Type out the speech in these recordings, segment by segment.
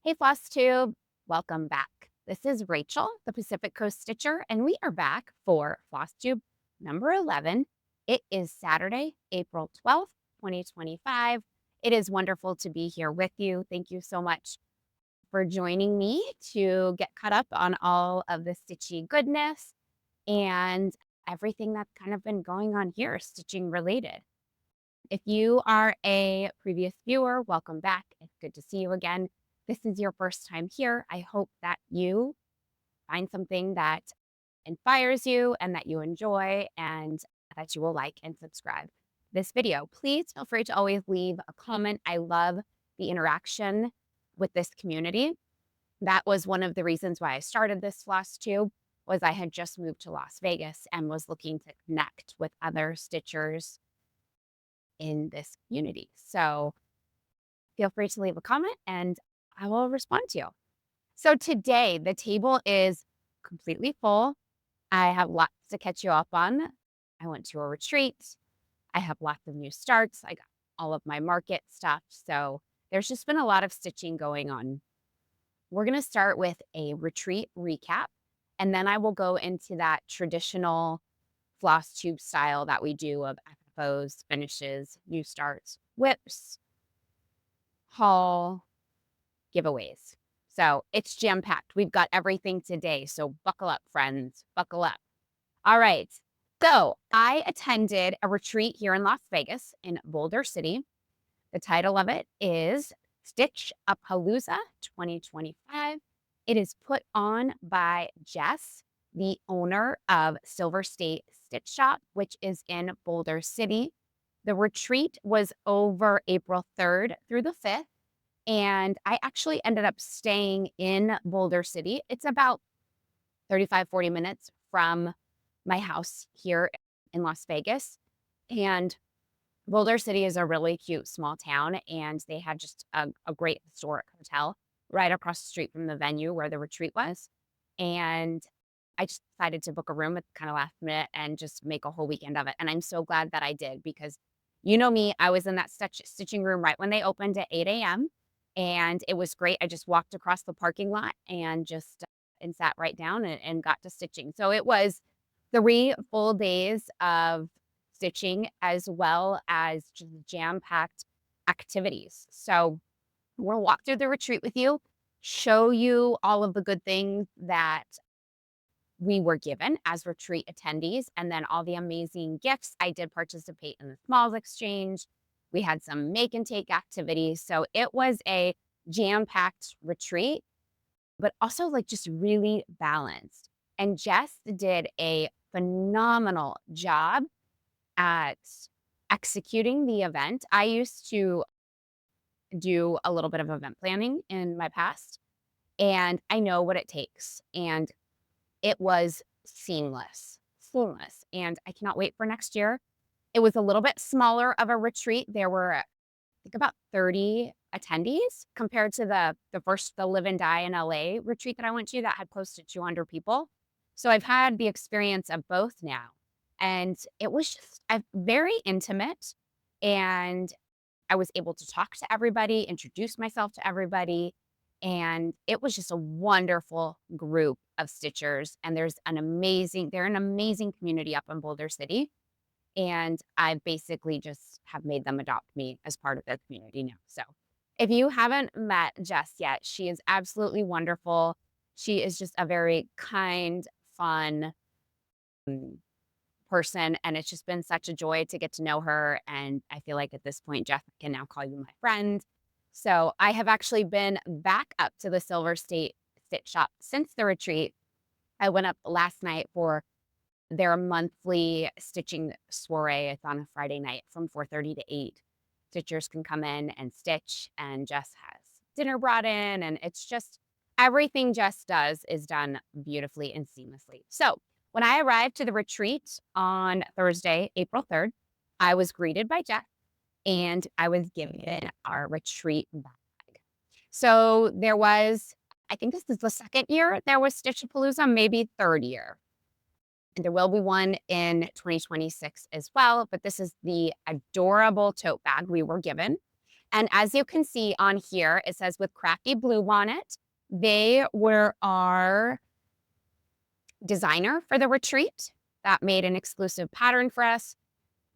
Hey, Flosstube, welcome back. This is Rachel, the Pacific Coast Stitcher, and we are back for Flosstube number 11. It is Saturday, April 12th, 2025. It is wonderful to be here with you. Thank you so much for joining me to get caught up on all of the stitchy goodness and everything that's kind of been going on here, stitching related. If you are a previous viewer, welcome back. It's good to see you again. This is your first time here. I hope that you find something that inspires you and that you enjoy and that you will like and subscribe this video. Please feel free to always leave a comment. I love the interaction with this community. That was one of the reasons why I started this floss tube was I had just moved to Las Vegas and was looking to connect with other stitchers in this community. So feel free to leave a comment and I will respond to you. So today, the table is completely full. I have lots to catch you up on. I went to a retreat. I have lots of new starts. I got all of my market stuff. So there's just been a lot of stitching going on. We're going to start with a retreat recap, and then I will go into that traditional floss tube style that we do of FFOs, finishes, new starts, whips, haul, giveaways. So it's jam-packed. We've got everything today. So buckle up, friends. Buckle up. All right. So I attended a retreat here in Las Vegas in Boulder City. The title of it is Stitch-A-Palooza 2025. It is put on by Jess, the owner of Silver State Stitch Shop, which is in Boulder City. The retreat was over April 3rd through the 5th. And I actually ended up staying in Boulder City. It's about 35, 40 minutes from my house here in Las Vegas. And Boulder City is a really cute small town, and they had just a great historic hotel right across the street from the venue where the retreat was. And I just decided to book a room at kind of last minute and just make a whole weekend of it. And I'm so glad that I did because you know me, I was in that stitching room right when they opened at 8 a.m. And it was great. I just walked across the parking lot and just and sat right down and got to stitching. So it was 3 full days of stitching as well as just jam-packed activities. So we'll walk through the retreat with you, show you all of the good things that we were given as retreat attendees, and then all the amazing gifts. I did participate in the smalls exchange. We had some make and take activities. So it was a jam-packed retreat, but also like just really balanced. And Jess did a phenomenal job at executing the event. I used to do a little bit of event planning in my past, and I know what it takes. And it was seamless, seamless. And I cannot wait for next year. It was a little bit smaller of a retreat. There were, I think, about 30 attendees compared to the Live and Die in LA retreat that I went to that had close to 200 people. So I've had the experience of both now. And it was just very intimate. And I was able to talk to everybody, introduce myself to everybody. And it was just a wonderful group of stitchers. And they're an amazing community up in Boulder City. And I basically just have made them adopt me as part of their community now. So if you haven't met Jess yet, she is absolutely wonderful. She is just a very kind, fun person, and it's just been such a joy to get to know her, and I feel like at this point, Jeff can now call you my friend. So I have actually been back up to the Silver State Stitch Shop since the retreat. I went up last night for their monthly stitching soiree. It's on a Friday night from 4:30 to 8. Stitchers can come in and stitch, and Jess has dinner brought in, and it's just everything Jess does is done beautifully and seamlessly. So when I arrived to the retreat on Thursday, April 3rd, I was greeted by Jeff and I was given our retreat bag. So there was, I think this is the second year there was Stitch-A-Palooza, maybe third year. And there will be one in 2026 as well, but this is the adorable tote bag we were given. And as you can see on here, it says with Crafty Bluebonnet, they were our designer for the retreat that made an exclusive pattern for us.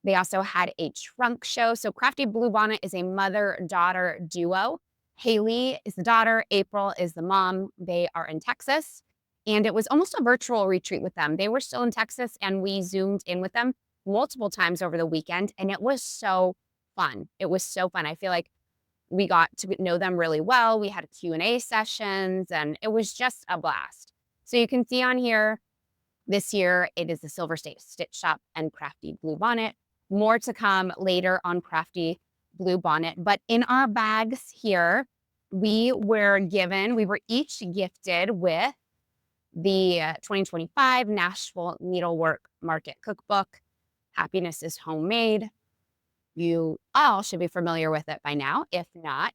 They also had a trunk show. So Crafty Bluebonnet is a mother-daughter duo. Haley is the daughter, April is the mom. They are in Texas. And it was almost a virtual retreat with them. They were still in Texas and we Zoomed in with them multiple times over the weekend. And it was so fun. It was so fun. I feel like we got to know them really well. We had Q&A sessions and it was just a blast. So you can see on here, this year it is the Silver State Stitch Shop and Crafty Bluebonnet. More to come later on Crafty Bluebonnet. But in our bags here, we were each gifted with the 2025 Nashville Needlework Market Cookbook. Happiness is Homemade. You all should be familiar with it by now. If not,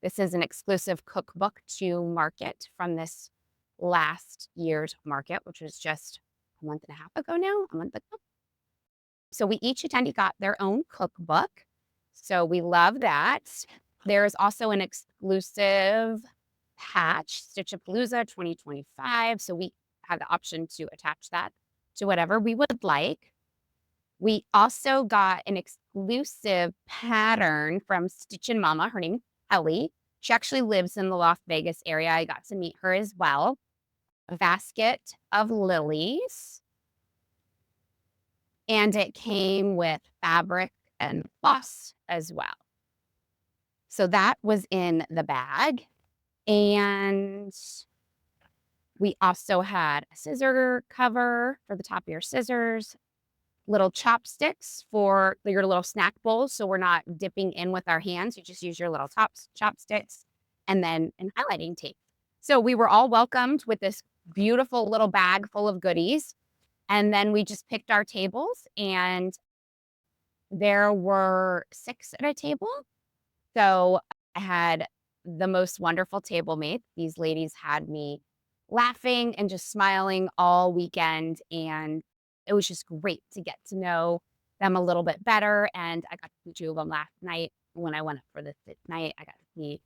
this is an exclusive cookbook to market from this last year's market, which was just a month and a half ago now, a month ago. So we each attendee got their own cookbook. So we love that. There's also an exclusive patch, Stitch-A-Palooza 2025. So we have the option to attach that to whatever we would like. We also got an exclusive pattern from Stitch and Mama. Her name is Ellie. She actually lives in the Las Vegas area. I got to meet her as well. A basket of lilies. And it came with fabric and floss as well. So that was in the bag. And we also had a scissor cover for the top of your scissors, little chopsticks for your little snack bowls. So we're not dipping in with our hands. You just use your little chopsticks, and then an highlighting tape. So we were all welcomed with this beautiful little bag full of goodies. And then we just picked our tables, and there were 6 at a table. So I had the most wonderful table mates. These ladies had me laughing and just smiling all weekend. And it was just great to get to know them a little bit better. And I got to see 2 of them last night when I went up for the Stitch night. I got to see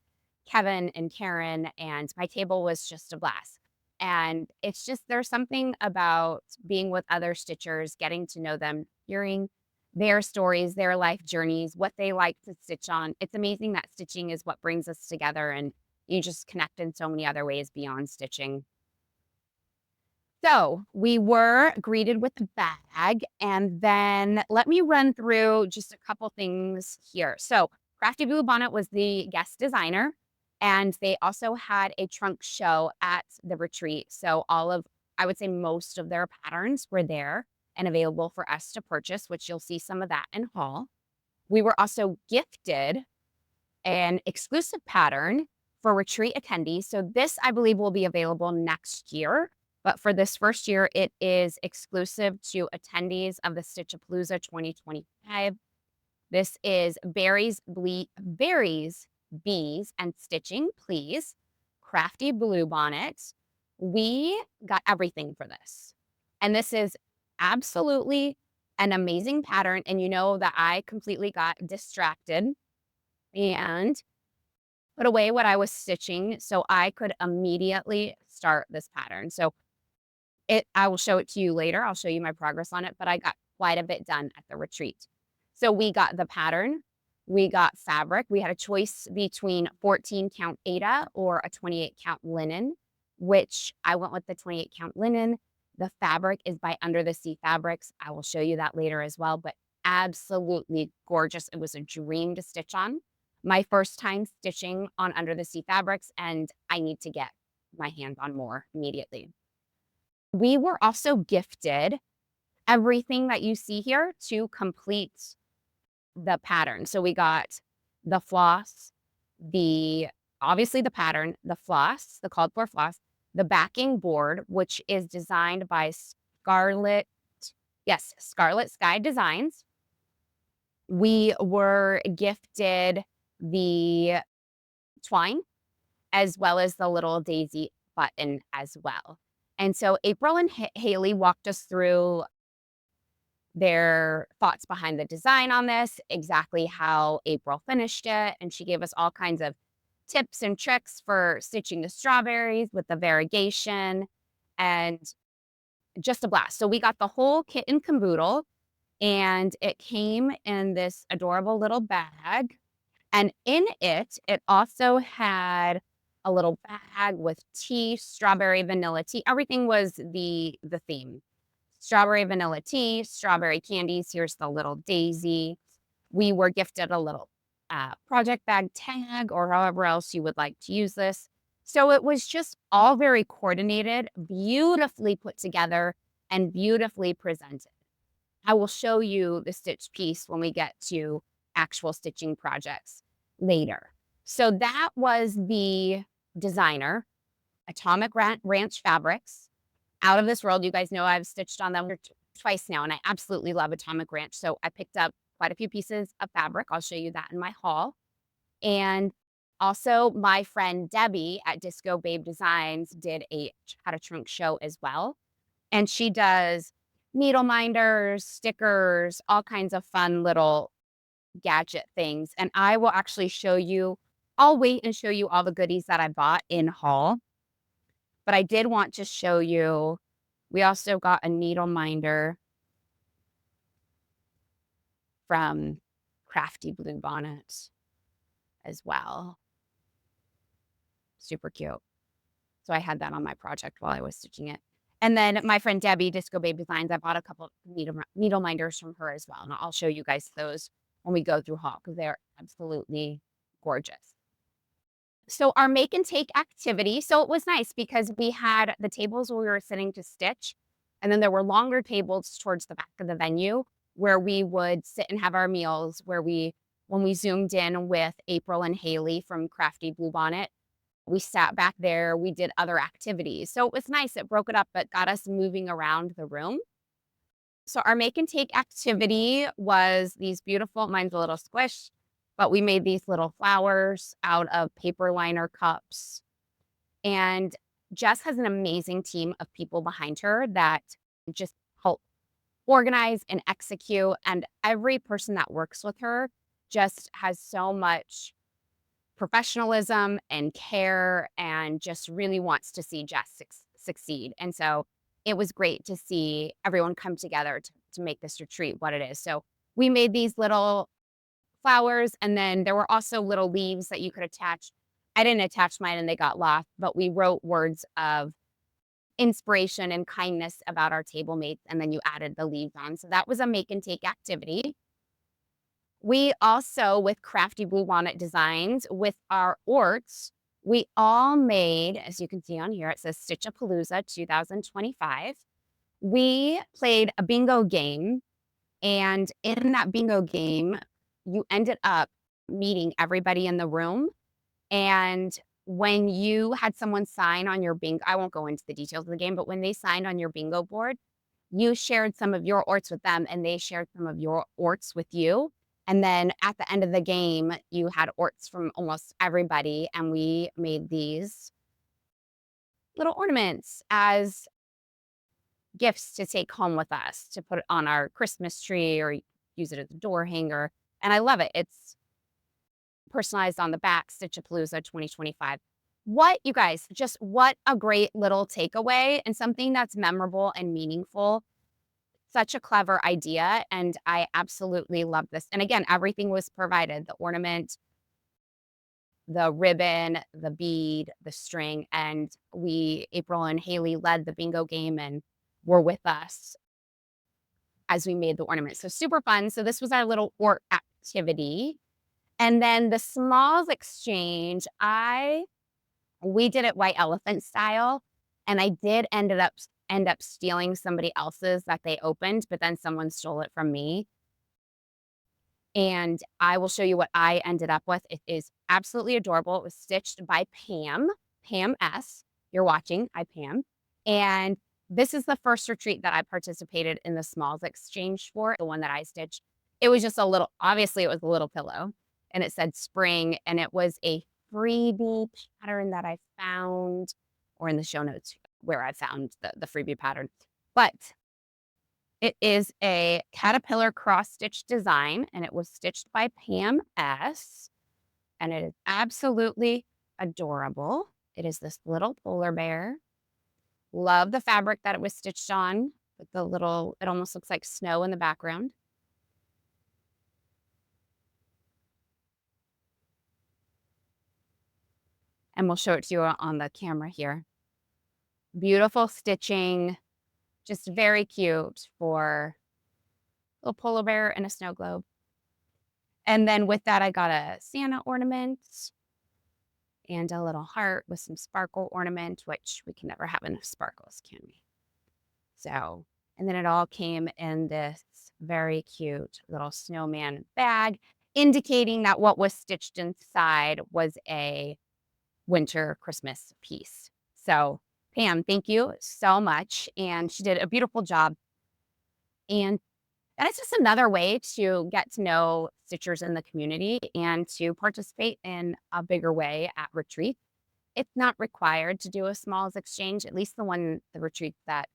Kevin and Karen, and my table was just a blast. And it's just, there's something about being with other Stitchers, getting to know them, hearing their stories, their life journeys, what they like to stitch on. It's amazing that stitching is what brings us together, and you just connect in so many other ways beyond stitching. So we were greeted with a bag, and then let me run through just a couple things here. So Crafty Bluebonnet was the guest designer, and they also had a trunk show at the retreat. So I would say most of their patterns were there and available for us to purchase, which you'll see some of that in haul. We were also gifted an exclusive pattern for retreat attendees. So this, I believe, will be available next year. But for this first year, it is exclusive to attendees of the Stitch-A-Palooza 2025. This is berries, bees, and stitching, please. Crafty Bluebonnet. We got everything for this. And this is absolutely an amazing pattern. And you know that I completely got distracted and put away what I was stitching so I could immediately start this pattern. So I will show it to you later. I'll show you my progress on it, but I got quite a bit done at the retreat. So we got the pattern, we got fabric. We had a choice between 14 count Aida or a 28 count linen, which I went with the 28 count linen. The fabric is by Under the Sea Fabrics. I will show you that later as well, but absolutely gorgeous. It was a dream to stitch on. My first time stitching on Under the Sea Fabrics, and I need to get my hands on more immediately. We were also gifted everything that you see here to complete the pattern. So we got the floss, obviously the pattern, the floss, the called for floss, the backing board, which is designed by Scarlet Sky Designs. We were gifted the twine as well as the little daisy button as well. And so April and Haley walked us through their thoughts behind the design on this, exactly how April finished it, and she gave us all kinds of tips and tricks for stitching the strawberries with the variegation, and just a blast. So we got the whole kit and caboodle, and it came in this adorable little bag, and in it, it also had a little bag with tea, strawberry, vanilla tea. Everything was the theme. Strawberry vanilla tea, strawberry candies. Here's the little daisy. We were gifted a little project bag tag or however else you would like to use this. So it was just all very coordinated, beautifully put together, and beautifully presented. I will show you the stitch piece when we get to actual stitching projects later. So that was the designer, Atomic Ranch Fabrics. Out of this world. You guys know I've stitched on them twice now, and I absolutely love Atomic Ranch. So I picked up quite a few pieces of fabric. I'll show you that in my haul. And also my friend Debbie at Disco Babe Designs did a How to Shrink show as well. And she does needle minders, stickers, all kinds of fun little gadget things. And I will actually show you, I'll wait and show you all the goodies that I bought in haul. But I did want to show you, we also got a needle minder from Crafty Bluebonnet as well. Super cute. So I had that on my project while I was stitching it. And then my friend Debbie, Disco Babe Designs, I bought a couple needle minders from her as well. And I'll show you guys those when we go through haul because they're absolutely gorgeous. So our make and take activity, so it was nice because we had the tables where we were sitting to stitch, and then there were longer tables towards the back of the venue where we would sit and have our meals, when we zoomed in with April and Haley from Crafty Bluebonnet, we sat back there, we did other activities. So it was nice, it broke it up, but got us moving around the room. So our make and take activity was these beautiful, mine's a little squished, but we made these little flowers out of paper liner cups. And Jess has an amazing team of people behind her that just help organize and execute. And every person that works with her just has so much professionalism and care and just really wants to see Jess succeed. And so it was great to see everyone come together to make this retreat what it is. So we made these little flowers, and then there were also little leaves that you could attach. I didn't attach mine and they got lost, but we wrote words of inspiration and kindness about our table mates, and then you added the leaves on. So that was a make and take activity. We also, with Crafty Bluebonnet Designs, with our orts, we all made, as you can see on here, it says Stitch-A-Palooza 2025. We played a bingo game, and in that bingo game, you ended up meeting everybody in the room. And when you had someone sign on your bingo, I won't go into the details of the game, but when they signed on your bingo board, you shared some of your orts with them and they shared some of your orts with you. And then at the end of the game, you had orts from almost everybody. And we made these little ornaments as gifts to take home with us, to put it on our Christmas tree or use it as a door hanger. And I love it. It's personalized on the back, Stitch-A-Palooza 2025. What, you guys, just what a great little takeaway and something that's memorable and meaningful. Such a clever idea, and I absolutely love this. And again, everything was provided, the ornament, the ribbon, the bead, the string, and April and Haley led the bingo game and were with us as we made the ornament. So super fun. So this was our little ort activity. And then the smalls exchange, we did it white elephant style, and I did end up stealing somebody else's that they opened, but then someone stole it from me. And I will show you what I ended up with. It is absolutely adorable. It was stitched by Pam S. You're watching, hi Pam. And this is the first retreat that I participated in the smalls exchange for, the one that I stitched. It was just obviously it was a little pillow, and it said spring, and it was a freebie pattern that I found, or in the show notes where I found the freebie pattern. But It is a caterpillar cross stitch design, and it was stitched by Pam S. And it is absolutely adorable. It is this little polar bear. Love the fabric that it was stitched on with the little, it almost looks like snow in the background. And we'll show it to you on the camera here. Beautiful stitching, just very cute for a little polar bear and a snow globe. And then with that, I got a Santa ornament and a little heart with some sparkle ornament, which we can never have enough sparkles, can we? So, and then it all came in this very cute little snowman bag, indicating that what was stitched inside was a winter Christmas piece. So, Pam, thank you so much. And she did a beautiful job. And that is just another way to get to know stitchers in the community and to participate in a bigger way at retreat. It's not required to do a smalls exchange, at least the retreats that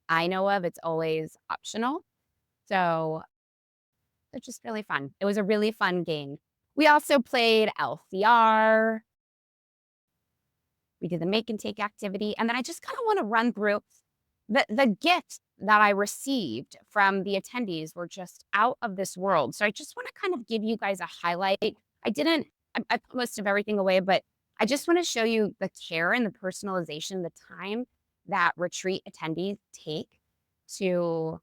I know of, it's always optional. So it's just really fun. It was a really fun game. We also played LCR. We did the make and take activity. And then I just kind of want to run through the gifts that I received from the attendees were just out of this world. So I just want to kind of give you guys a highlight. I put most of everything away, but I just want to show you the care and the personalization, the time that retreat attendees take to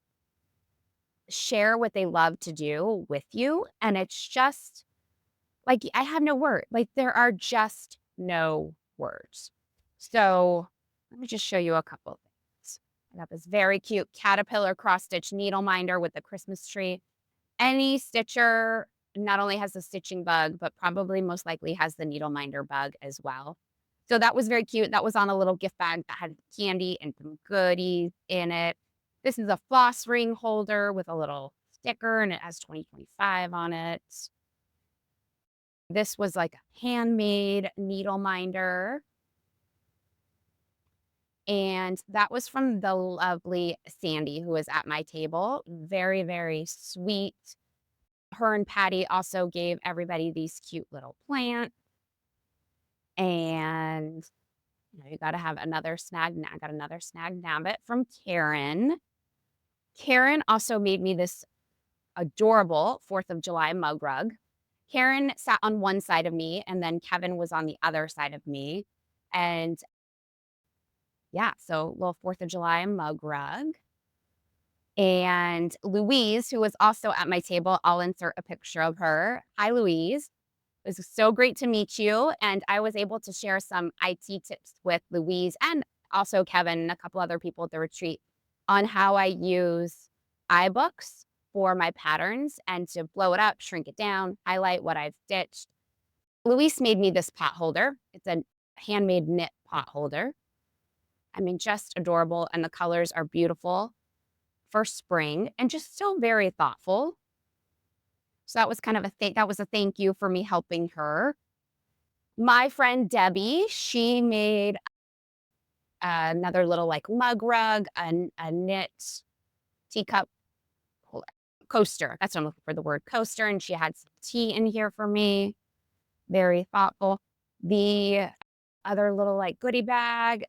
share what they love to do with you. And it's just like, I have no word. Like, there are just no words. So let me just show you a couple of things. I got this very cute caterpillar cross stitch needle minder with the Christmas tree. Any stitcher not only has the stitching bug, but probably most likely has the needle minder bug as well. So that was very cute. That was on a little gift bag that had candy and some goodies in it. This is a floss ring holder with a little sticker, and it has 2025 on it. This was like a handmade needle minder. And that was from the lovely Sandy, who was at my table. Very, very sweet. Her and Patty also gave everybody these cute little plants. And you got to have another snag. I got another snag nabbit from Karen. Karen also made me this adorable 4th of July mug rug. Karen sat on one side of me, and then Kevin was on the other side of me. And yeah, so little 4th of July mug rug. And Louise, who was also at my table, I'll insert a picture of her. Hi, Louise. It was so great to meet you. And I was able to share some IT tips with Louise and also Kevin and a couple other people at the retreat on how I use iBooks for my patterns and to blow it up, shrink it down, highlight what I've stitched. Louise made me this pot holder. It's a handmade knit pot holder. I mean, just adorable. And the colors are beautiful for spring and just still very thoughtful. So that was kind of that was a thank you for me helping her. My friend Debbie, she made another little like mug rug, a knit teacup coaster. That's what I'm looking for, the word coaster. And she had some tea in here for me. Very thoughtful. The other little like goodie bag,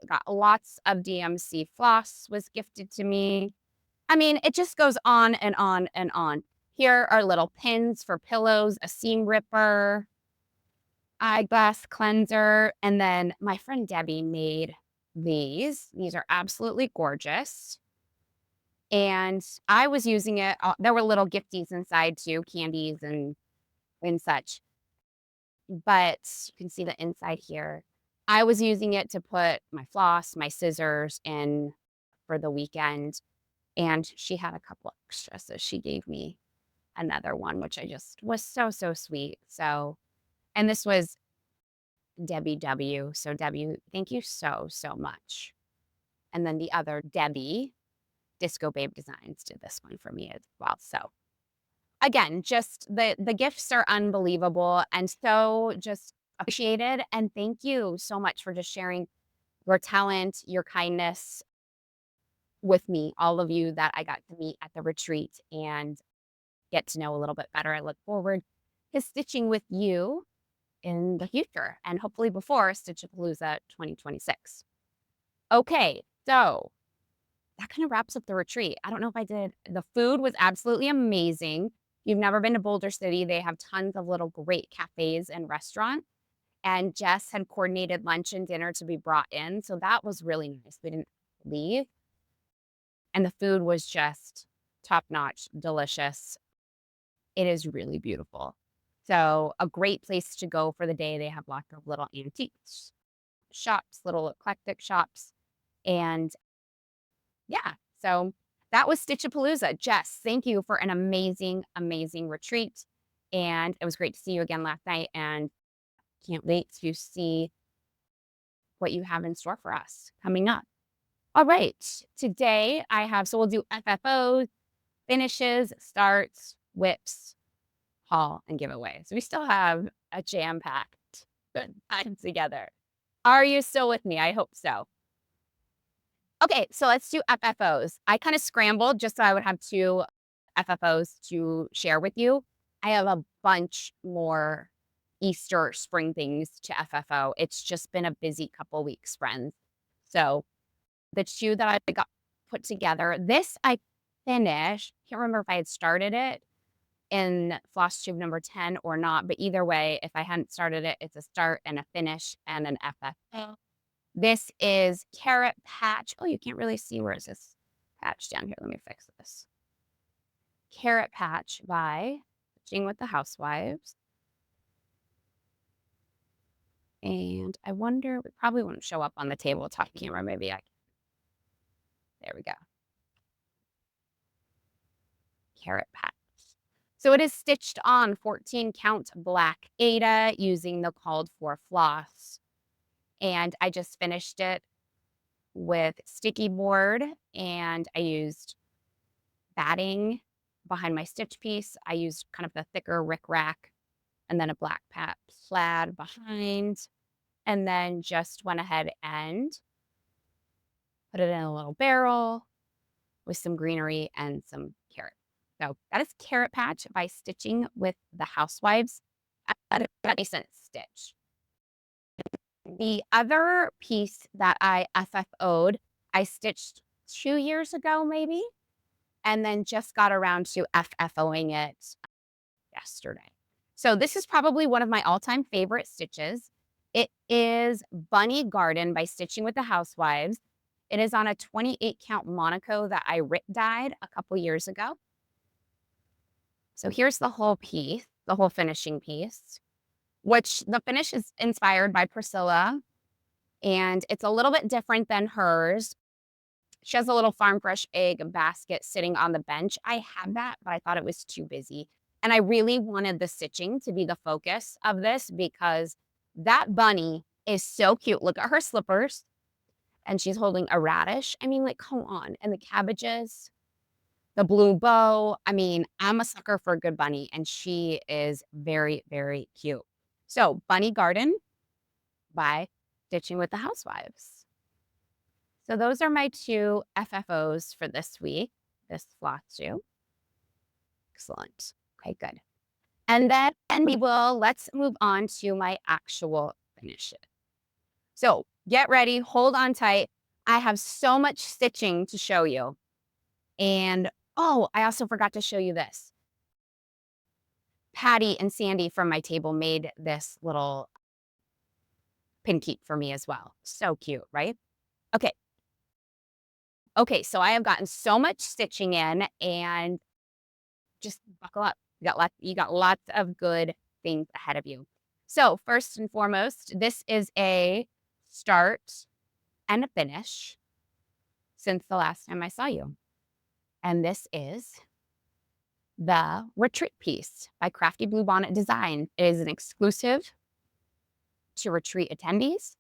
got lots of DMC floss was gifted to me. I mean, it just goes on and on and on. Here are little pins for pillows, a seam ripper, eyeglass cleanser, and then my friend Debbie made these. These are absolutely gorgeous. And I was using it. There were little gifties inside too, candies and such. But you can see the inside here. I was using it to put my floss, my scissors in for the weekend. And she had a couple extras, so she gave me another one, which I just was so, so sweet. So, and this was Debbie W. So Debbie, thank you so, so much. And then the other Debbie, Disco Babe Designs, did this one for me as well. So again, just the gifts are unbelievable and so just appreciated. And thank you so much for just sharing your talent, your kindness with me, all of you that I got to meet at the retreat and get to know a little bit better. I look forward to stitching with you in the future and hopefully before Stitchapalooza 2026. Okay, so that kind of wraps up the retreat. I don't know if I did. The food was absolutely amazing. If you've never been to Boulder City, they have tons of little great cafes and restaurants. And Jess had coordinated lunch and dinner to be brought in. So that was really nice. We didn't leave. And the food was just top notch, delicious. It is really beautiful. So a great place to go for the day. They have lots of little antiques shops, little eclectic shops. And yeah, so that was Stitchapalooza. Jess, thank you for an amazing, amazing retreat. And it was great to see you again last night. And can't wait to see what you have in store for us coming up. All right, today I have, so we'll do FFOs, finishes, starts, whips, haul, and giveaway. So we still have a jam-packed good time together. Are you still with me? I hope so. Okay, so let's do FFOs. I kind of scrambled just so I would have 2 FFOs to share with you. I have a bunch more Easter spring things to FFO. It's just been a busy couple weeks, friends. So the 2 that I got put together, this I finished. Can't remember if I had started it in Flosstube number 10 or not, but either way, if I hadn't started it, it's a start and a finish and an FFO. This is Carrot Patch. Oh, you can't really see, where is this patch down here? Let me fix this. Carrot Patch by Stitching with the Housewives. And I wonder, it probably won't show up on the tabletop camera. Maybe I can. There we go. Carrot Patch. So it is stitched on 14 count black Aida using the called for floss. And I just finished it with sticky board, and I used batting behind my stitch piece. I used kind of the thicker rickrack and then a black plaid behind, and then just went ahead and put it in a little barrel with some greenery and some carrot. So that is Carrot Patch by Stitching with the Housewives at a decent stitch. The other piece that I FFO'd, I stitched 2 years ago maybe, and then just got around to FFOing it yesterday. So this is probably one of my all-time favorite stitches. It is Bunny Garden by Stitching with the Housewives. It is on a 28 count Monaco that I rip dyed a couple years ago. So here's the whole piece, the whole finishing piece, which the finish is inspired by Priscilla, and it's a little bit different than hers. She has a little farm fresh egg basket sitting on the bench. I have that, but I thought it was too busy. And I really wanted the stitching to be the focus of this because that bunny is so cute. Look at her slippers. And she's holding a radish. I mean, like, come on. And the cabbages, the blue bow. I mean, I'm a sucker for a good bunny, and she is very, very cute. So, Bunny Garden by Stitching with the Housewives. So those are my 2 FFOs for this week, this Flosstube. Excellent. Okay, good. And then let's move on to my actual finishes. So get ready, hold on tight. I have so much stitching to show you. And oh, I also forgot to show you this. Patty and Sandy from my table made this little pin keep for me as well. So cute, right? Okay. Okay, so I have gotten so much stitching in, and just buckle up. You got lots of good things ahead of you. So first and foremost, this is a start and a finish since the last time I saw you. And this is the Retreat piece by Crafty Blue Bonnet Design. It is an exclusive to retreat attendees.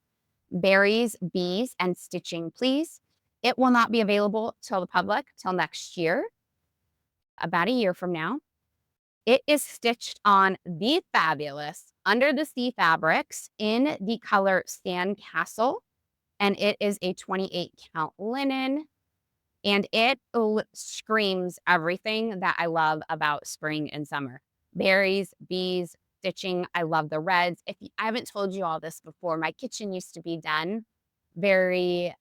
Berries, bees, and stitching, please. It will not be available to the public till next year, about a year from now. It is stitched on the fabulous Under the Sea fabrics in the color Sandcastle, and it is a 28 count linen. And it screams everything that I love about spring and summer. Berries, bees, stitching. I love the reds. I haven't told you all this before, my kitchen used to be done very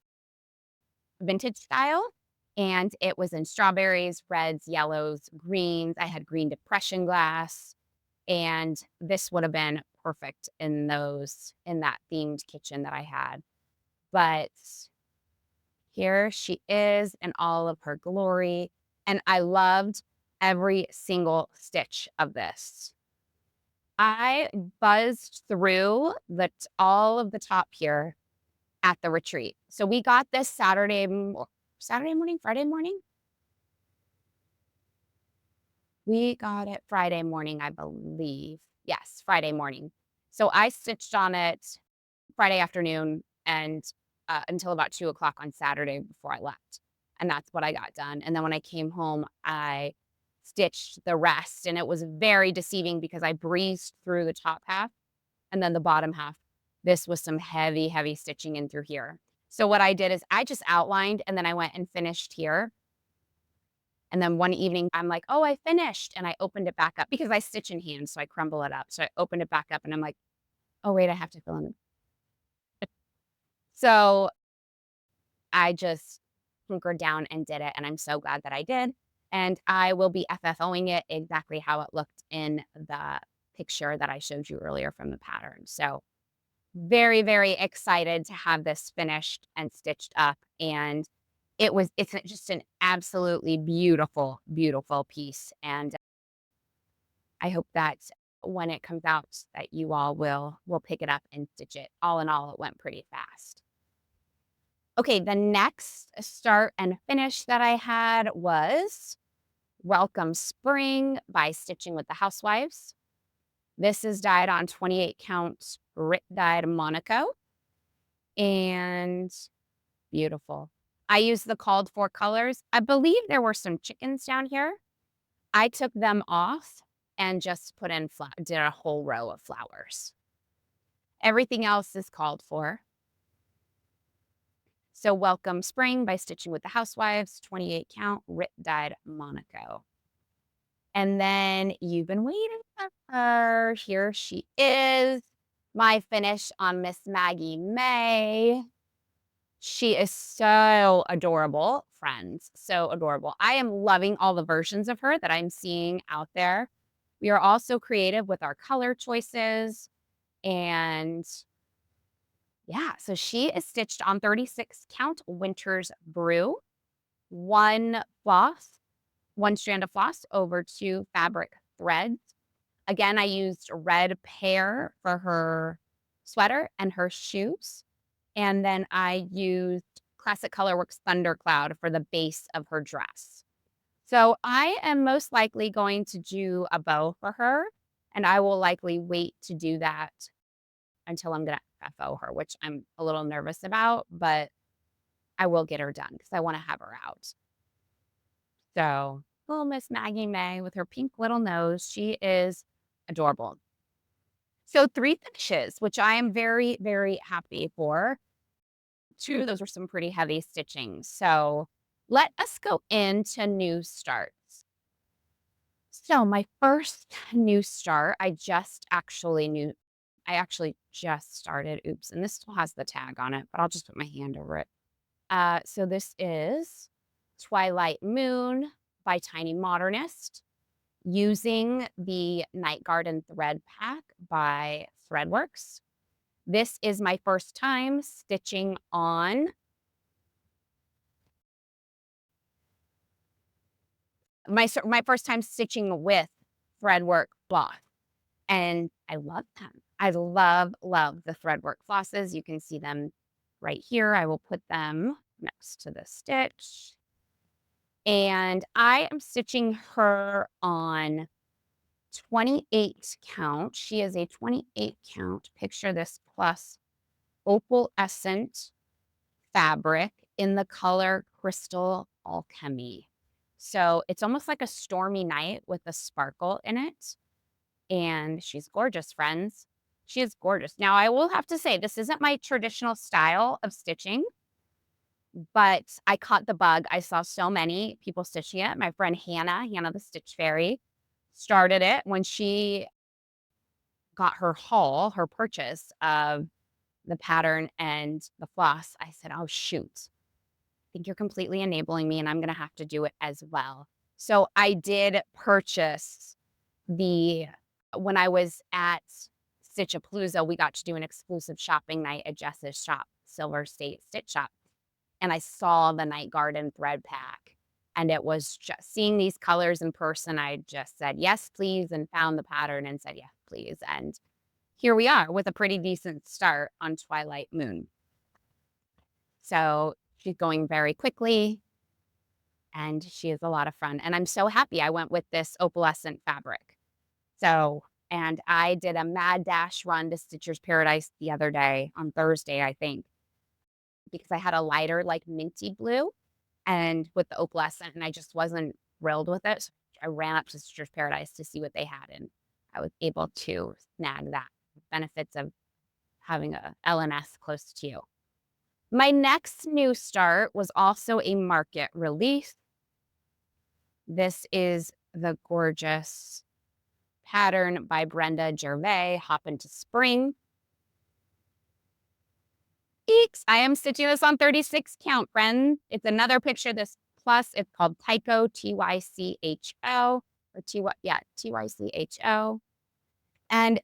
vintage style, and it was in strawberries, reds, yellows, greens. I had green depression glass, and this would have been perfect in that themed kitchen that I had. But here she is in all of her glory, and I loved every single stitch of this. I buzzed through all of the top here at the retreat. So we got this Saturday morning, Friday morning? We got it Friday morning, I believe. Yes, Friday morning. So I stitched on it Friday afternoon and until about 2 o'clock on Saturday before I left. And that's what I got done. And then when I came home, I stitched the rest. And it was very deceiving because I breezed through the top half and then the bottom half. This was some heavy, heavy stitching in through here. So what I did is I just outlined and then I went and finished here. And then one evening, I'm like, oh, I finished. And I opened it back up because I stitch in hand. So I crumble it up. So I opened it back up and I'm like, oh, wait, I have to fill in. So I just hunkered down and did it. And I'm so glad that I did. And I will be FFOing it exactly how it looked in the picture that I showed you earlier from the pattern. So very, very excited to have this finished and stitched up. And it's just an absolutely beautiful, beautiful piece. And I hope that when it comes out that you all will pick it up and stitch it. All in all, it went pretty fast. Okay, the next start and finish that I had was Welcome Spring by Stitching with the Housewives. This is dyed on 28 count grit dyed Monaco and beautiful. I used the called for colors. I believe there were some chickens down here. I took them off and just did a whole row of flowers. Everything else is called for. So Welcome Spring by Stitching with the Housewives, 28 count, grit dyed Monaco. And then you've been waiting for her. Here she is, my finish on Miss Maggie May. She is so adorable, friends, so adorable. I am loving all the versions of her that I'm seeing out there. We are also creative with our color choices. And yeah, so she is stitched on 36 count Winter's Brew, one strand of floss over 2 fabric threads. Again, I used red pear for her sweater and her shoes. And then I used Classic Colorworks Thundercloud for the base of her dress. So I am most likely going to do a bow for her, and I will likely wait to do that until I'm going to FFO her, which I'm a little nervous about, but I will get her done because I want to have her out. So little Miss Maggie May with her pink little nose, she is adorable. So 3 finishes, which I am very, very happy for. 2 of those were some pretty heavy stitching. So let us go into new starts. So my first new start, I actually just started. Oops, and this still has the tag on it, but I'll just put my hand over it. So this is Twilight Moon by Tiny Modernist using the Night Garden Thread Pack by Threadworks. This is my first time stitching on my first time stitching with Threadwork cloth, and I love them. I love, love the Threadwork flosses. You can see them right here. I will put them next to the stitch. And I am stitching her on 28 count. She is a 28 count. Picture this plus opalescent fabric in the color Crystal Alchemy. So it's almost like a stormy night with a sparkle in it. And she's gorgeous, friends. She is gorgeous. Now, I will have to say, this isn't my traditional style of stitching. but I caught the bug. I saw so many people stitching it. My friend Hannah the Stitch Fairy, started it when she got her haul, her purchase of the pattern and the floss. I said, "Oh, shoot. I think you're completely enabling me, and I'm gonna have to do it as well." So I did purchase the when I was at Stitchapalooza, we got to do an exclusive shopping night at Jess's shop, Silver State Stitch Shop, and I saw the Night Garden thread pack, and it was just seeing these colors in person, I just said, "Yes, please," and found the pattern and said, "Yes, please," and here we are with a pretty decent start on Twilight Moon. So she's going very quickly, and she is a lot of fun, and I'm so happy I went with this opalescent fabric. So and I did a mad dash run to Stitcher's Paradise the other day, on Thursday, I think, because I had a lighter, like, minty blue and with the opalescent, and I just wasn't thrilled with it, so I ran up to Stitcher's Paradise to see what they had, and I was able to snag that. Benefits of having a LNS close to you. My next new start was also a market release. This is the gorgeous pattern by Brenda Gervais, Hop into Spring. Eeks! I am stitching this on 36 count, friend. It's another picture of this plus. It's called Tycho, Tycho, or Tycho. And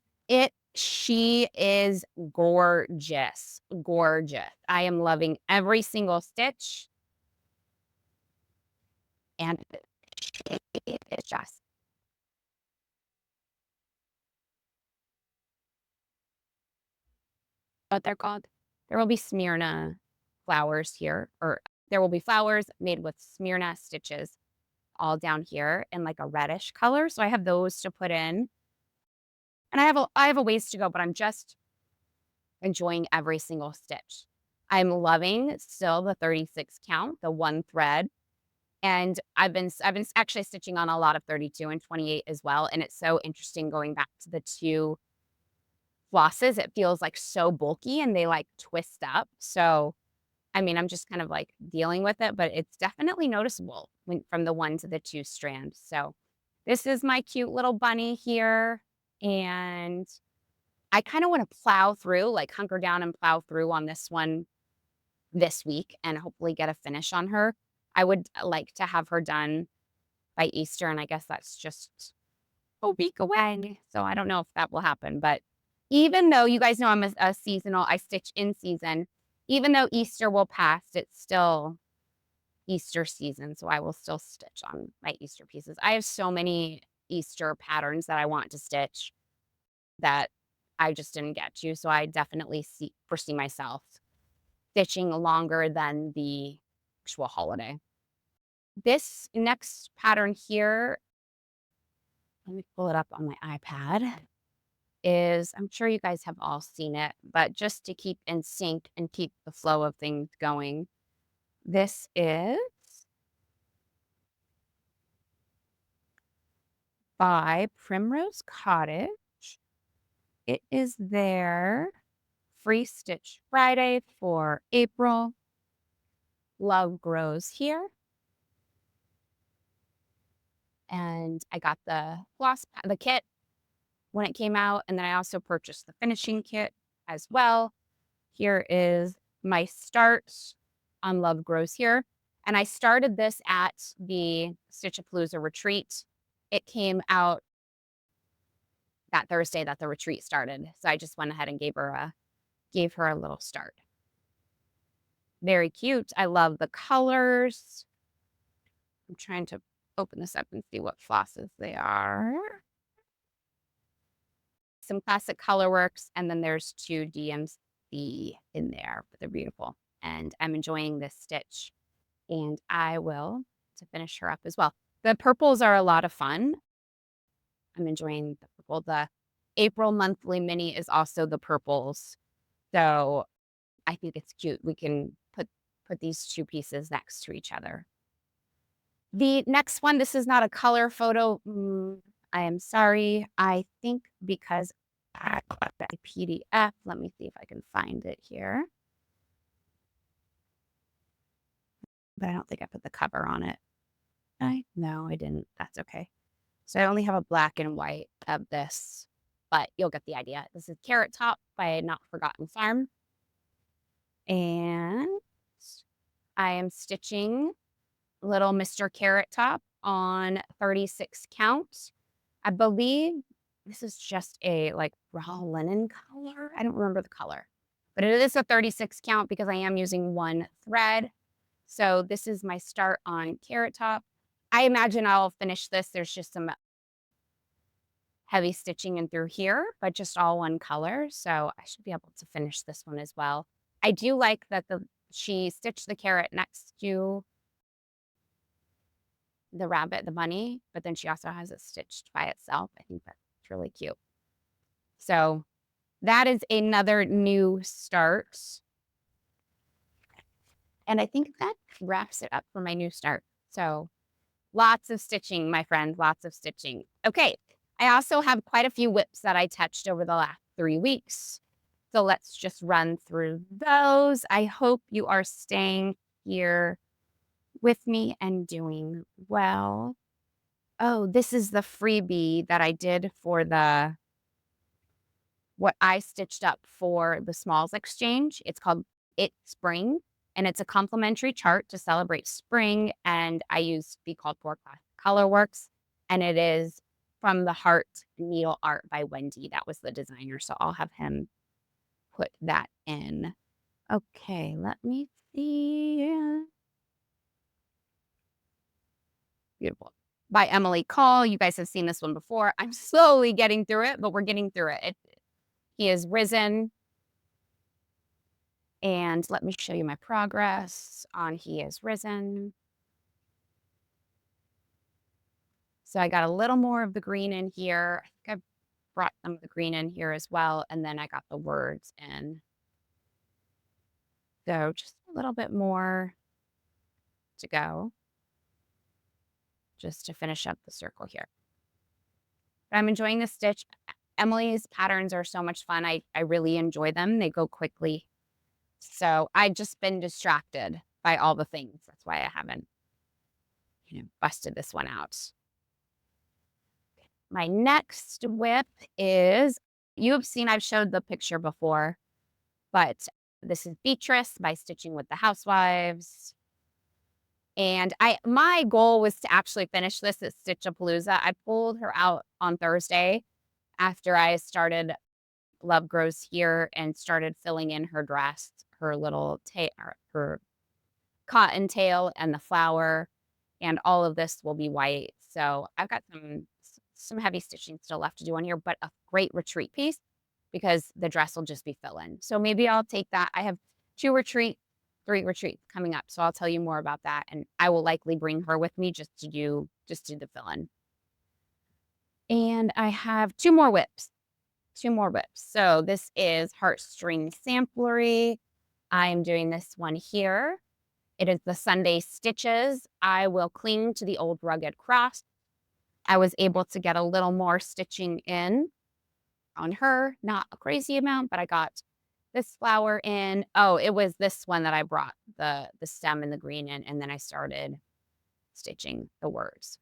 she is gorgeous, gorgeous. I am loving every single stitch. And it's just what they're called. There will be Smyrna flowers here, or there will be flowers made with Smyrna stitches all down here in like a reddish color. So I have those to put in. And I have a ways to go, but I'm just enjoying every single stitch. I'm loving still the 36 count, the one thread. And I've been actually stitching on a lot of 32 and 28 as well. And it's so interesting going back to the two flosses. It feels like so bulky and they like twist up. So I mean, I'm just kind of like dealing with it, but it's definitely noticeable from the one to the two strands. So this is my cute little bunny here. And I kind of want to plow through, like hunker down and plow through on this one this week and hopefully get a finish on her. I would like to have her done by Easter, and I guess that's just a week away. So I don't know if that will happen. But even though you guys know I'm a seasonal, I stitch in season, even though Easter will pass, it's still Easter season. So I will still stitch on my Easter pieces. I have so many Easter patterns that I want to stitch that I just didn't get to. So I definitely foresee myself stitching longer than the actual holiday. This next pattern here, let me pull it up on my iPad, is I'm sure you guys have all seen it, but just to keep in sync and keep the flow of things going, this is by Primrose Cottage. It is their Free Stitch Friday for April. Love grows here. And I got the kit when it came out, and then I also purchased the finishing kit as well. Here is my start on Love Grows here. And I started this at the Stitchapalooza retreat. It came out that Thursday that the retreat started. So I just went ahead and gave her a little start. Very cute. I love the colors. I'm trying to open this up and see what flosses they are. Some classic colorworks, and then there's two DMC in there, but they're beautiful. And I'm enjoying this stitch. And I will to finish her up as well. The purples are a lot of fun. I'm enjoying the purple. The April monthly mini is also the purples. So I think it's cute. We can put these two pieces next to each other. The next one, this is not a color photo. I am sorry. I think because I got a PDF. Let me see if I can find it here. but I don't think I put the cover on it. No, I didn't. That's okay. So I only have a black and white of this, but you'll get the idea. This is Carrot Top by Not Forgotten Farm. And I am stitching little Mr. Carrot Top on 36 count. I believe this is just a like raw linen color. I don't remember the color, but it is a 36 count because I am using one thread. So this is my start on Carrot Top. I imagine I'll finish this. There's just some heavy stitching in through here, but just all one color. So I should be able to finish this one as well. I do like that she stitched the carrot next to the rabbit, the bunny, but then she also has it stitched by itself. I think that's really cute. So that is another new start. And I think that wraps it up for my new start. So lots of stitching, my friend, lots of stitching. Okay, I also have quite a few whips that I touched over the last 3 weeks. So let's just run through those. I hope you are staying here with me and doing well. Oh, this is the freebie that I did for what I stitched up for the Smalls Exchange. It's called It Spring, and it's a complimentary chart to celebrate spring. And I used Be Called For Colorworks, and it is from the Heart Needle Art by Wendy. That was the designer, so I'll have him put that in. Okay, let me see. Beautiful. By Emily Call. You guys have seen this one before. I'm slowly getting through it, but we're getting through it. He is risen. And let me show you my progress on He is Risen. So I got a little more of the green in here. I think I brought some of the green in here as well. And then I got the words in. So just a little bit more to go. Just to finish up the circle here. But I'm enjoying the stitch. Emily's patterns are so much fun. I really enjoy them. They go quickly. So I've just been distracted by all the things. That's why I haven't, busted this one out. My next whip is, you have seen, I've showed the picture before, but this is Beatrice by Stitching with the Housewives. And my goal was to actually finish this at Stitch-A-Palooza. I pulled her out on Thursday after I started Love Grows Here and started filling in her dress, her little tail, her cotton tail and the flower, and all of this will be white. So I've got some heavy stitching still left to do on here, but a great retreat piece because the dress will just be fill-in. So maybe I'll take that. I have 3 retreats coming up, so I'll tell you more about that, and I will likely bring her with me just to do the fill-in. And I have 2 more whips. 2 more whips. So this is Heartstring Samplery. I am doing this one here. It is the Sunday Stitches. I will cling to the old rugged cross. I was able to get a little more stitching in on her. Not a crazy amount, but I got this flower in. Oh, it was this one that I brought the stem and the green in, and then I started stitching the words.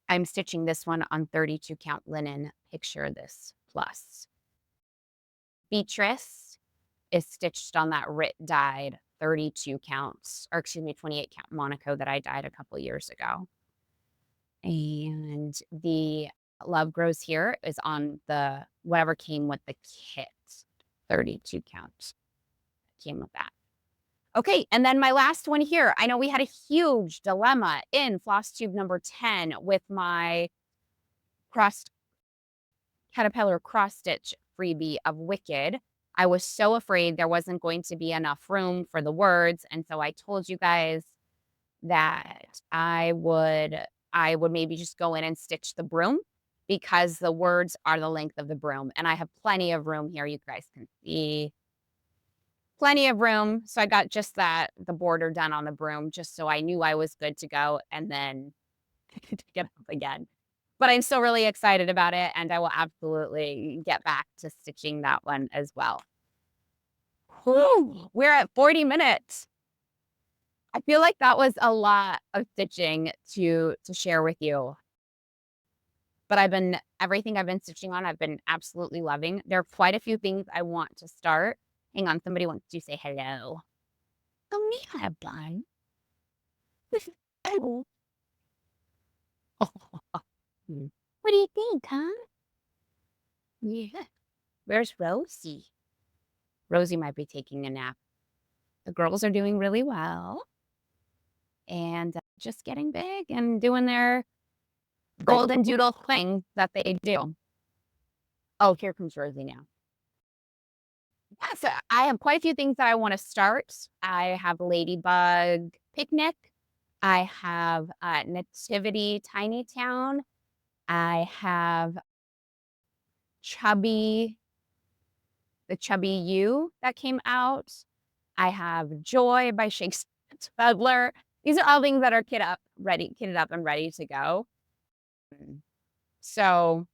I'm stitching this one on 32 count linen. Picture this plus. Beatrice is stitched on that dyed 32 counts, or excuse me, 28 count Monaco that I dyed a couple years ago. And the Love Grows Here is on the whatever came with the kit, 32 count came with that. Okay, and then my last one here. I know we had a huge dilemma in Flosstube number 10 with my caterpillar cross stitch freebie of Wicked. I was so afraid there wasn't going to be enough room for the words, and so I told you guys that I would maybe just go in and stitch the broom because the words are the length of the broom, and I have plenty of room here. You guys can see plenty of room. So I got just the border done on the broom just so I knew I was good to go and then to get up again. But I'm still really excited about it, and I will absolutely get back to stitching that one as well. Whew, we're at 40 minutes. I feel like that was a lot of stitching to share with you, but everything I've been stitching on, I've been absolutely loving. There are quite a few things I want to start. Hang on, somebody wants to say hello. Oh, me have fun. Oh. What do you think, huh? Yeah. Where's Rosie? Rosie might be taking a nap. The girls are doing really well and just getting big and doing their golden doodle thing that they do. Oh, here comes Rosie now. Yeah, so I have quite a few things that I want to start. I have Ladybug Picnic. I have Nativity Tiny Town. I have Chubby, the Chubby You that came out. I have Joy by Shakespeare Peddler. These are all things that are kitted up and ready to go. So,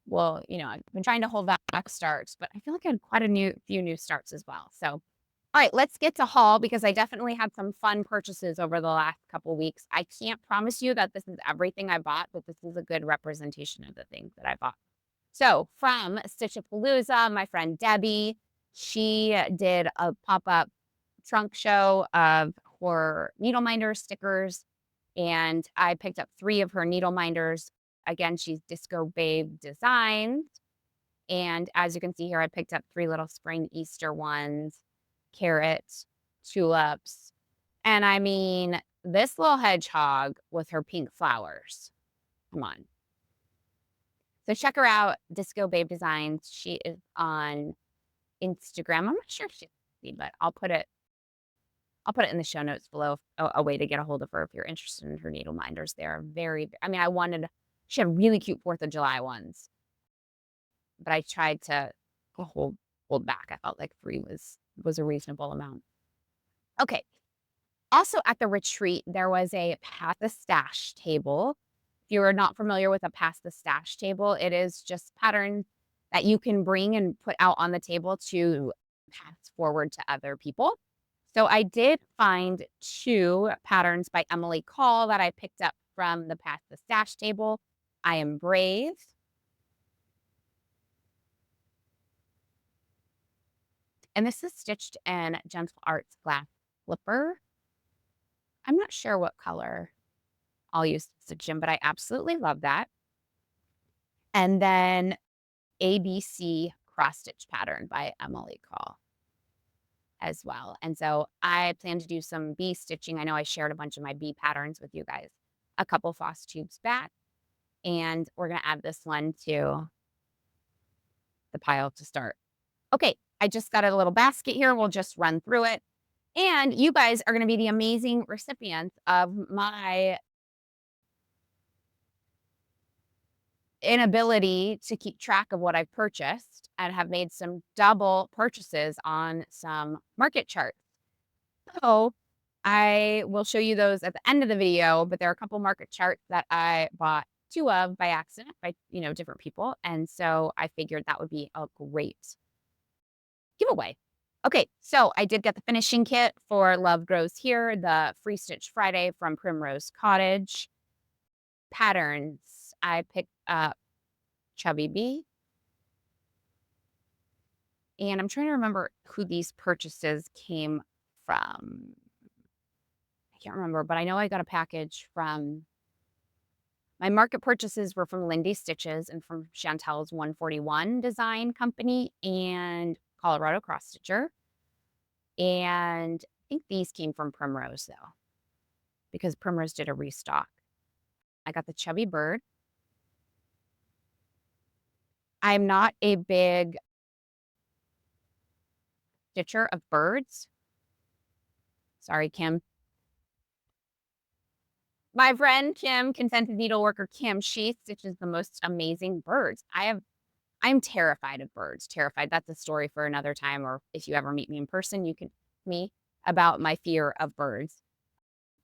well, I've been trying to hold back starts, but I feel like I had quite a few new starts as well. So, all right, let's get to haul because I definitely had some fun purchases over the last couple weeks. I can't promise you that this is everything I bought, but this is a good representation of the things that I bought. So from Stitchapalooza, my friend Debbie, she did a pop-up trunk show of her needle minder stickers, and I picked up 3 of her needle minders. Again, she's Disco Babe Designs, and as you can see here, I picked up 3 little spring Easter ones, carrots, tulips, and I mean, this little hedgehog with her pink flowers. Come on. So check her out, Disco Babe Designs. She is on Instagram. I'm not sure if she's, but I'll put it in the show notes below, a way to get a hold of her if you're interested in her needle minders. They're she had really cute 4th of July ones, but I tried to hold back. I felt like 3 was a reasonable amount. Okay. Also at the retreat, there was a Pass the Stash table. If you're not familiar with a Pass the Stash table, it is just patterns that you can bring and put out on the table to pass forward to other people. So I did find 2 patterns by Emily Call that I picked up from the Pass the Stash table. I Am Brave. And this is stitched in Gentle Arts Glass Flipper. I'm not sure what color I'll use to stitch in, but I absolutely love that. And then ABC Cross Stitch Pattern by Emily Call as well. And so I plan to do some bee stitching. I know I shared a bunch of my bee patterns with you guys a couple Flosstubes back, and we're going to add this one to the pile to start. Okay, I just got a little basket here. We'll just run through it. And you guys are going to be the amazing recipients of my inability to keep track of what I've purchased and have made some double purchases on some market charts. So I will show you those at the end of the video, but there are a couple market charts that I bought 2 of by accident by, different people. And so I figured that would be a great giveaway. Okay, so I did get the finishing kit for Love Grows Here, the Free Stitch Friday from Primrose Cottage. Patterns, I picked up Chubby Bee. And I'm trying to remember who these purchases came from. I can't remember, but I know I got a package from, my market purchases were from Lindy Stitches and from Chantel's 141 Design Company and Colorado Cross Stitcher. And I think these came from Primrose though, because Primrose did a restock. I got the Chubby Bird. I'm not a big stitcher of birds. Sorry, Kim. My friend Kim, consented needleworker Kim, she stitches the most amazing birds. I'm terrified of birds. Terrified. That's a story for another time, or if you ever meet me in person, you can ask me about my fear of birds.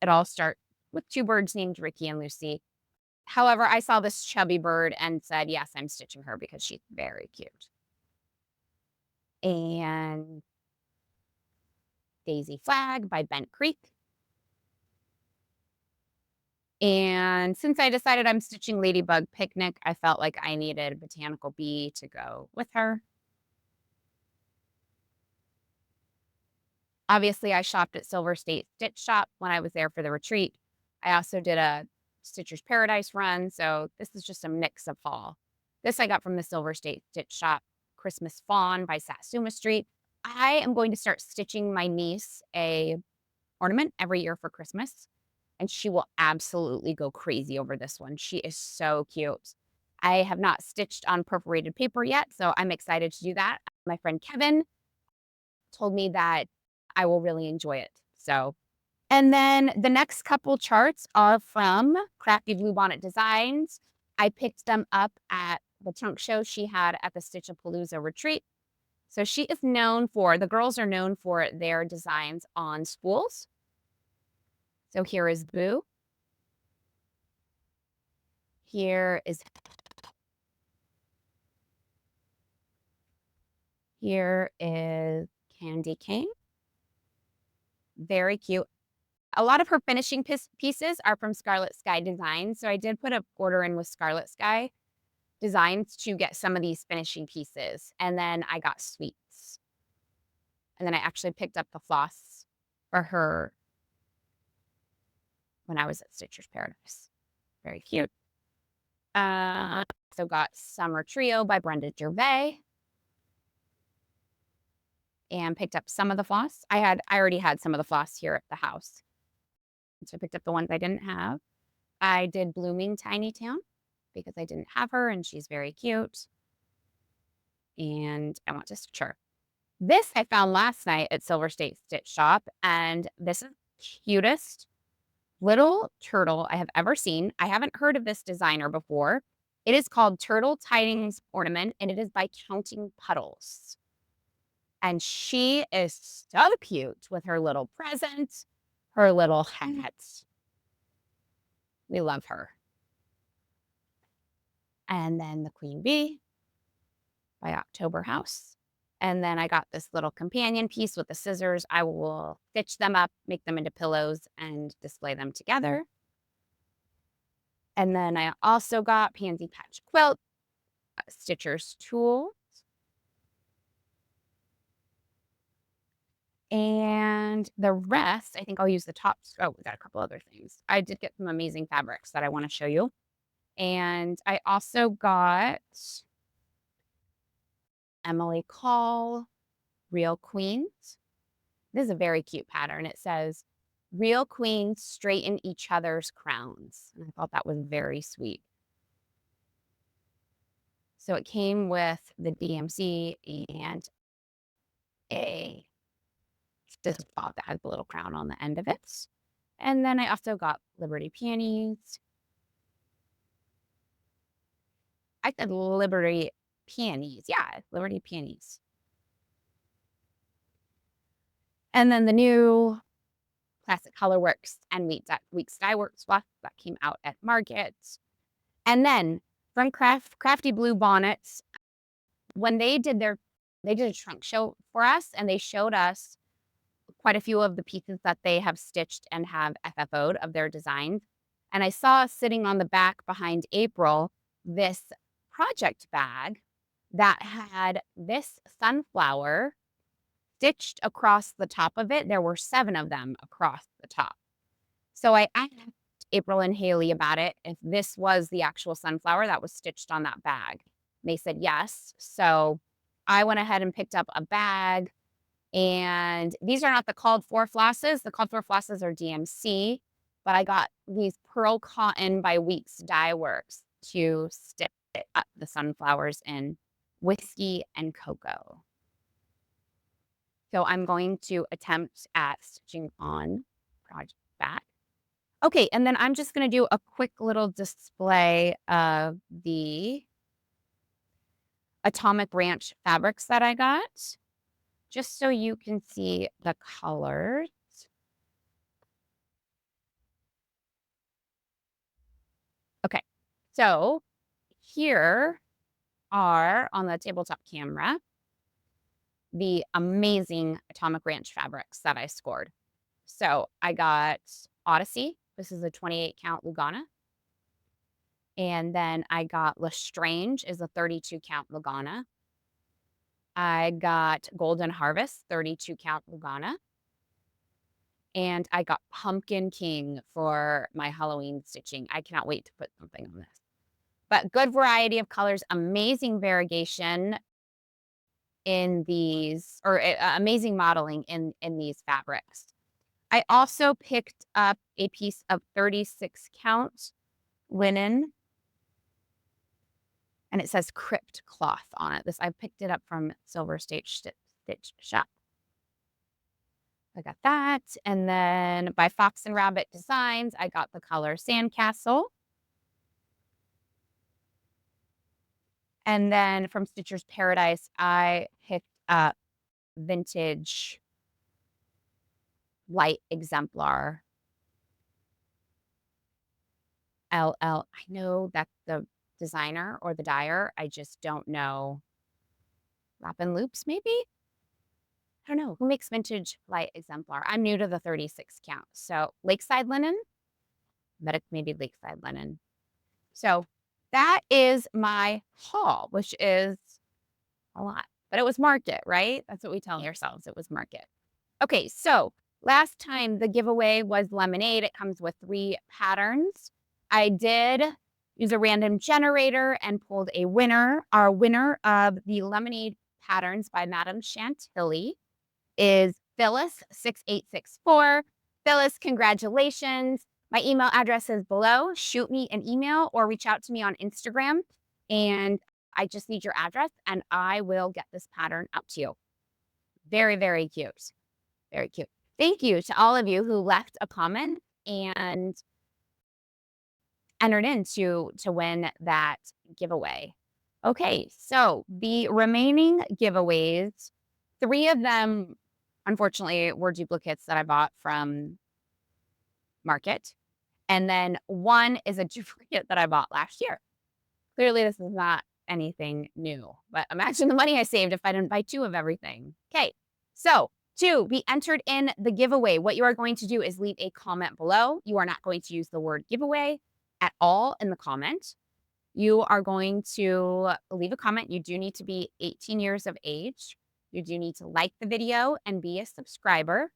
It all starts with 2 birds named Ricky and Lucy. However, I saw this chubby bird and said, yes, I'm stitching her because she's very cute. And Daisy Flag by Bent Creek. And since I decided I'm stitching Ladybug Picnic, I felt like I needed a botanical bee to go with her. Obviously, I shopped at Silver State Stitch Shop when I was there for the retreat. I also did a Stitcher's Paradise run, so this is just a mix of fall. This I got from the Silver State Stitch Shop, Christmas Fawn by Satsuma Street. I am going to start stitching my niece a ornament every year for Christmas, and she will absolutely go crazy over this one. She is so cute. I have not stitched on perforated paper yet, so I'm excited to do that. My friend Kevin told me that I will really enjoy it. So, and then the next couple charts are from Crafty Bluebonnet Designs. I picked them up at the trunk show she had at the Stitch-A-Palooza retreat. So she is known for, the girls are known for their designs on spools. So here is Boo. Here is Candy Cane. Very cute. A lot of her finishing pieces are from Scarlet Sky Designs, so I did put an order in with Scarlet Sky Designs to get some of these finishing pieces, and then I got sweets. And then I actually picked up the floss for her when I was at Stitcher's Paradise. Very cute. Also got Summer Trio by Brenda Gervais. And picked up some of the floss. I already had some of the floss here at the house. So I picked up the ones I didn't have. I did Blooming Tiny Town because I didn't have her and she's very cute. And I want to stitch her. This I found last night at Silver State Stitch Shop, and this is the cutest little turtle I have ever seen. I haven't heard of this designer before. It is called Turtle Tidings Ornament, and it is by Counting Puddles. And she is so cute with her little present, her little hat. We love her. And then the Queen Bee by October House. And then I got this little companion piece with the scissors. I will stitch them up, make them into pillows, and display them together. And then I also got Pansy Patch Quilt, Stitcher's Tool. And the rest, I think I'll use the tops. Oh, we got a couple other things. I did get some amazing fabrics that I want to show you. And I also got Emily Call, Real Queens. This is a very cute pattern. It says, Real Queens straighten each other's crowns. And I thought that was very sweet. So it came with the DMC and this bob that has a little crown on the end of it. And then I also got Liberty Peonies. I said Liberty Peonies. Yeah, Liberty Peonies. And then the new Classic Colorworks and Weeks Dye Works fluff that came out at Market. And then from Crafty Bluebonnet, when they did a trunk show for us, and they showed us quite a few of the pieces that they have stitched and have FFO'd of their designs. And I saw sitting on the back behind April this project bag that had this sunflower stitched across the top of it. There were 7 of them across the top. So I asked April and Haley about it, if this was the actual sunflower that was stitched on that bag. They said yes. So I went ahead and picked up a bag. And these are not the called for flosses. The called for flosses are DMC. But I got these Pearl Cotton by Weeks Dye Works to stitch up the sunflowers in Whiskey and Cocoa. So I'm going to attempt at stitching on project back. Okay, and then I'm just going to do a quick little display of the Atomic Ranch fabrics that I got, just so you can see the colors. Okay, so here are, on the tabletop camera, the amazing Atomic Ranch fabrics that I scored. So I got Odyssey, This is a 28 count Lugana. And then I got Lestrange is a 32 count Lugana. I got Golden Harvest, 32 count Lugana. And I got Pumpkin King for my Halloween stitching. I cannot wait to put something on this. But good variety of colors, amazing variegation in these, or amazing modeling in these fabrics. I also picked up a piece of 36 count linen, and it says Crypt cloth on it. I picked it up from Silver Stitch Shop. I got that. And then by Fox and Rabbit Designs, I got the color Sandcastle. And then from Stitcher's Paradise, I picked up Vintage Light Exemplar. LL. I know that's the designer or the dyer. I just don't know. Lap and Loops, maybe? I don't know. Who makes Vintage Light Exemplar? I'm new to the 36 count. So Lakeside Linen? Maybe Lakeside Linen. So that is my haul, which is a lot. But it was market, right? That's what we tell ourselves. It was market. Okay, so last time the giveaway was lemonade. It comes with 3 patterns. I did use a random generator and pulled a winner. Our winner of the lemonade patterns by Madame Chantilly is Phyllis6864. Phyllis, congratulations. My email address is below. Shoot me an email or reach out to me on Instagram. And I just need your address and I will get this pattern out to you. Very, very cute. Very cute. Thank you to all of you who left a comment and entered in to win that giveaway. Okay, so the remaining giveaways, 3 of them, unfortunately, were duplicates that I bought from Market. And then 1 is a duplicate that I bought last year. Clearly, this is not anything new, but imagine the money I saved if I didn't buy 2 of everything. Okay, so to be entered in the giveaway, what you are going to do is leave a comment below. You are not going to use the word giveaway at all in the comment. You are going to leave a comment. You do need to be 18 years of age. You do need to like the video and be a subscriber.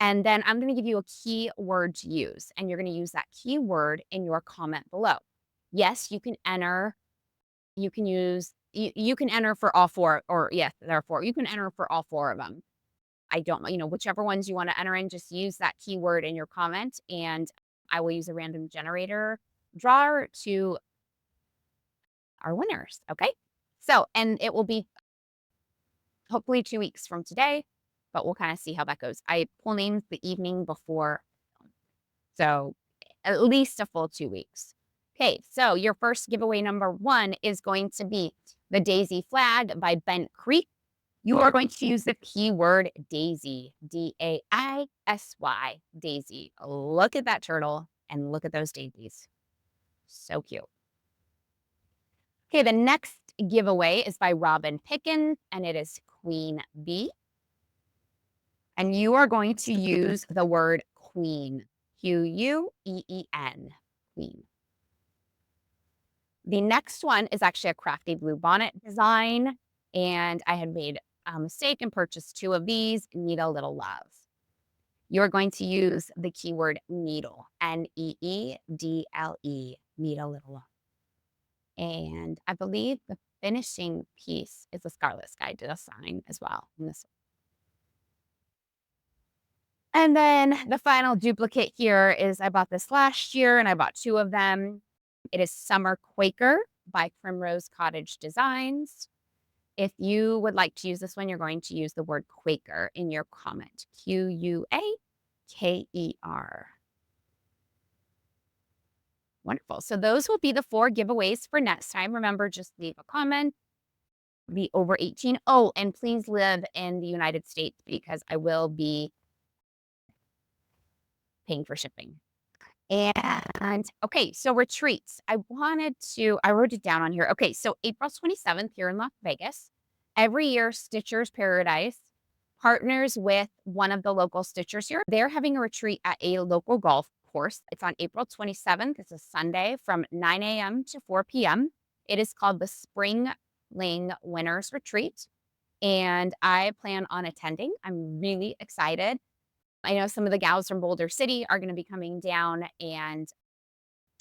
And then I'm going to give you a keyword to use, and you're going to use that keyword in your comment below. Yes, you can enter. You can enter for all 4, or yes, there are 4. You can enter for all 4 of them. I don't, whichever ones you want to enter in, just use that keyword in your comment, and I will use a random generator drawer to our winners. Okay. So, and it will be hopefully 2 weeks from today, but we'll kind of see how that goes. I pull names the evening before, so at least a full 2 weeks. Okay, so your first giveaway number 1 is going to be the Daisy Flag by Bent Creek. You are going to use the keyword Daisy, D-A-I-S-Y, Daisy. Look at that turtle and look at those daisies. So cute. Okay, the next giveaway is by Robin Pickens, and it is Queen Bee. And you are going to use the word queen, Q-U-E-E-N, queen. The next one is actually a crafty blue bonnet design, and I had made a mistake and purchased 2 of these. Need a little love. You're going to use the keyword needle, N-E-E-D-L-E, need a little love. And I believe the finishing piece is a Scarlet Sky design as well. And then the final duplicate here is I bought this last year and I bought 2 of them. It is Summer Quaker by Primrose Cottage Designs. If you would like to use this one, you're going to use the word Quaker in your comment. Q-U-A-K-E-R. Wonderful. So those will be the 4 giveaways for next time. Remember, just leave a comment. Be over 18. Oh, and please live in the United States because I will be paying for shipping. And okay, so retreats. I wrote it down on here. Okay, so April 27th here in Las Vegas. Every year, Stitcher's Paradise partners with one of the local Stitchers here. They're having a retreat at a local golf course. It's on April 27th. It's a Sunday from 9 a.m. to 4 p.m. It is called the Spring Ling Winners Retreat, and I plan on attending. I'm really excited. I know some of the gals from Boulder City are going to be coming down, and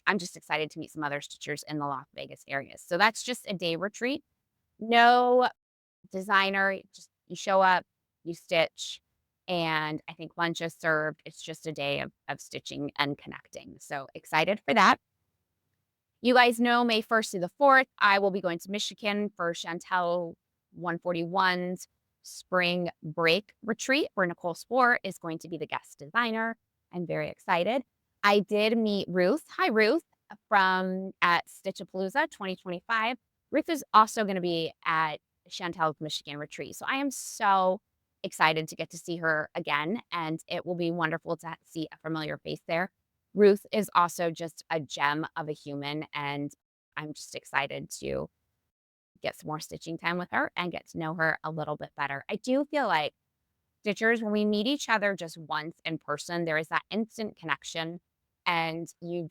I'm just excited to meet some other stitchers in the Las Vegas area. So that's just a day retreat. No designer, just you show up, you stitch, and I think lunch is served. It's just a day of stitching and connecting. So excited for that. You guys know May 1st through the 4th, I will be going to Michigan for Chantel 141's spring break retreat, where Nicole Spohr is going to be the guest designer. I'm very excited. I did meet Ruth. Hi, Ruth, from at Stitchapalooza 2025. Ruth is also going to be at Chantel's Michigan retreat. So I am so excited to get to see her again, and it will be wonderful to see a familiar face there. Ruth is also just a gem of a human, and I'm just excited to get some more stitching time with her and get to know her a little bit better. I do feel like stitchers, when we meet each other just once in person, there is that instant connection, and you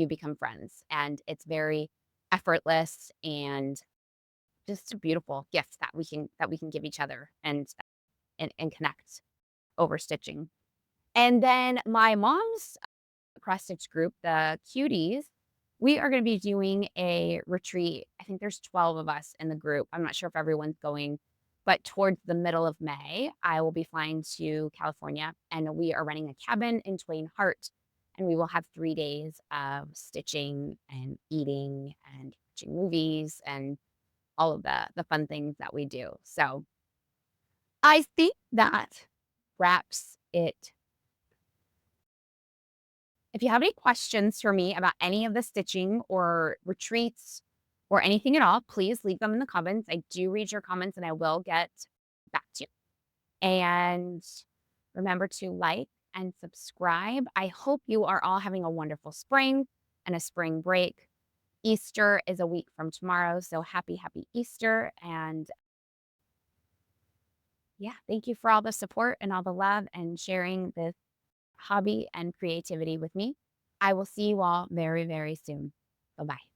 become friends, and it's very effortless and just a beautiful gift that we can give each other and connect over stitching. And then my mom's cross stitch group, the Cuties, we are going to be doing a retreat. I think there's 12 of us in the group. I'm not sure if everyone's going, but towards the middle of May, I will be flying to California, and we are renting a cabin in Twain Hart, and we will have 3 days of stitching and eating and watching movies and all of the fun things that we do. So I think that wraps it. If you have any questions for me about any of the stitching or retreats or anything at all, please leave them in the comments. I do read your comments and I will get back to you. And remember to like and subscribe. I hope you are all having a wonderful spring and a spring break. Easter is a week from tomorrow, so happy Easter. And yeah, thank you for all the support and all the love and sharing this hobby and creativity with me. I will see you all very, very soon. Bye-bye.